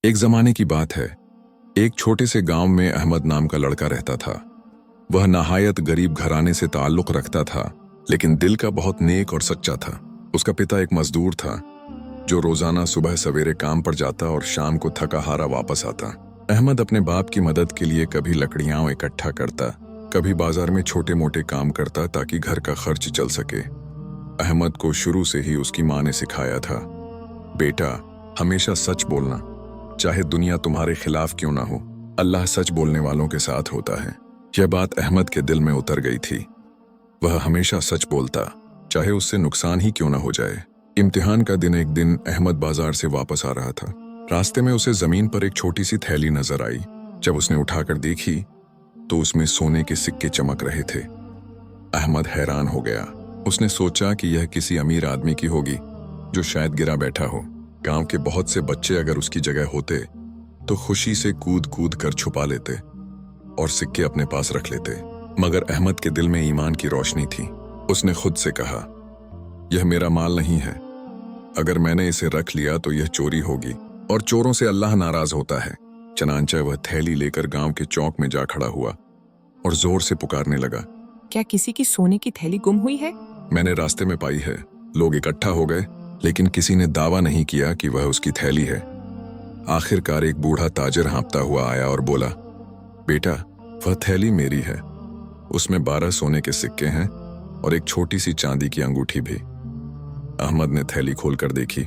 एक जमाने की बात है। एक छोटे से गांव में अहमद नाम का लड़का रहता था। वह नहायत गरीब घराने से ताल्लुक रखता था, लेकिन दिल का बहुत नेक और सच्चा था। उसका पिता एक मजदूर था जो रोजाना सुबह सवेरे काम पर जाता और शाम को थका हारा वापस आता। अहमद अपने बाप की मदद के लिए कभी लकड़ियां इकट्ठा करता, कभी बाजार में छोटे मोटे काम करता ताकि घर का खर्च चल सके। अहमद को शुरू से ही उसकी माँ ने सिखाया था, बेटा हमेशा सच बोलना, चाहे दुनिया तुम्हारे खिलाफ क्यों ना हो, अल्लाह सच बोलने वालों के साथ होता है। यह बात अहमद के दिल में उतर गई थी। वह हमेशा सच बोलता, चाहे उससे नुकसान ही क्यों ना हो जाए। इम्तिहान का दिन एक दिन अहमद बाजार से वापस आ रहा था। रास्ते में उसे जमीन पर एक छोटी सी थैली नजर आई। जब उसने उठाकर देखी तो उसमें सोने के सिक्के चमक रहे थे। अहमद हैरान हो गया। उसने सोचा कि यह किसी अमीर आदमी की होगी जो शायद गिरा बैठा हो। गांव के बहुत से बच्चे अगर उसकी जगह होते तो खुशी से कूद कूद कर छुपा लेते और सिक्के अपने पास रख लेते, मगर अहमद के दिल में ईमान की रोशनी थी। उसने खुद से कहा, यह मेरा माल नहीं है, अगर मैंने इसे रख लिया तो यह चोरी होगी और चोरों से अल्लाह नाराज होता है। चनांचा वह थैली लेकर गांव के चौक में जा खड़ा हुआ और जोर से पुकारने लगा, क्या किसी की सोने की थैली गुम हुई है? मैंने रास्ते में पाई है। लोग इकट्ठा हो गए, लेकिन किसी ने दावा नहीं किया कि वह उसकी थैली है। आखिरकार एक बूढ़ा ताजिर हाँफता हुआ आया और बोला, बेटा वह थैली मेरी है, उसमें 12 सोने के सिक्के हैं और एक छोटी सी चांदी की अंगूठी भी। अहमद ने थैली खोलकर देखी,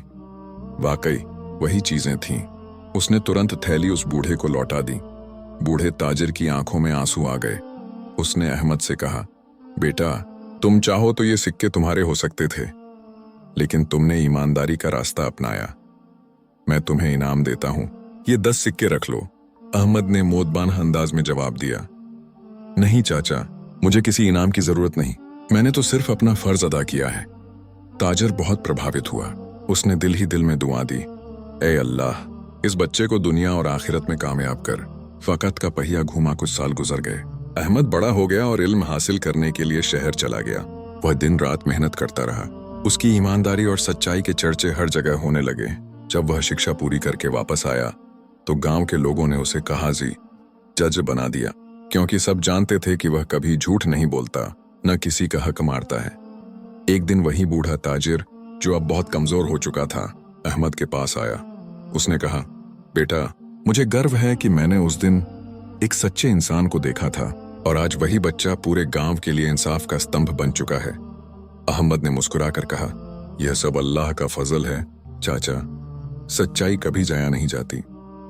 वाकई वही चीजें थीं। उसने तुरंत थैली उस बूढ़े को लौटा दी। बूढ़े ताजिर की आंखों में आंसू आ गए। उसने अहमद से कहा, बेटा तुम चाहो तो ये सिक्के तुम्हारे हो सकते थे, लेकिन तुमने ईमानदारी का रास्ता अपनाया। मैं तुम्हें इनाम देता हूं, ये 10 सिक्के रख लो। अहमद ने मोदबान अंदाज में जवाब दिया, नहीं चाचा, मुझे किसी इनाम की जरूरत नहीं, मैंने तो सिर्फ अपना फर्ज अदा किया है। ताजिर बहुत प्रभावित हुआ। उसने दिल ही दिल में दुआ दी, ए अल्लाह, इस बच्चे को दुनिया और आखिरत में कामयाब कर। वक़्त का पहिया घूमा, कुछ साल गुजर गए। अहमद बड़ा हो गया और इल्म हासिल करने के लिए शहर चला गया। वह दिन रात मेहनत करता रहा। उसकी ईमानदारी और सच्चाई के चर्चे हर जगह होने लगे। जब वह शिक्षा पूरी करके वापस आया तो गांव के लोगों ने उसे काजी जज बना दिया, क्योंकि सब जानते थे कि वह कभी झूठ नहीं बोलता, न किसी का हक मारता है। एक दिन वही बूढ़ा ताजिर, जो अब बहुत कमजोर हो चुका था, अहमद के पास आया। उसने कहा, बेटा मुझे गर्व है कि मैंने उस दिन एक सच्चे इंसान को देखा था और आज वही बच्चा पूरे गांव के लिए इंसाफ का स्तंभ बन चुका है। अहमद ने मुस्कुराकर कहा, यह सब अल्लाह का फजल है चाचा, सच्चाई कभी जाया नहीं जाती।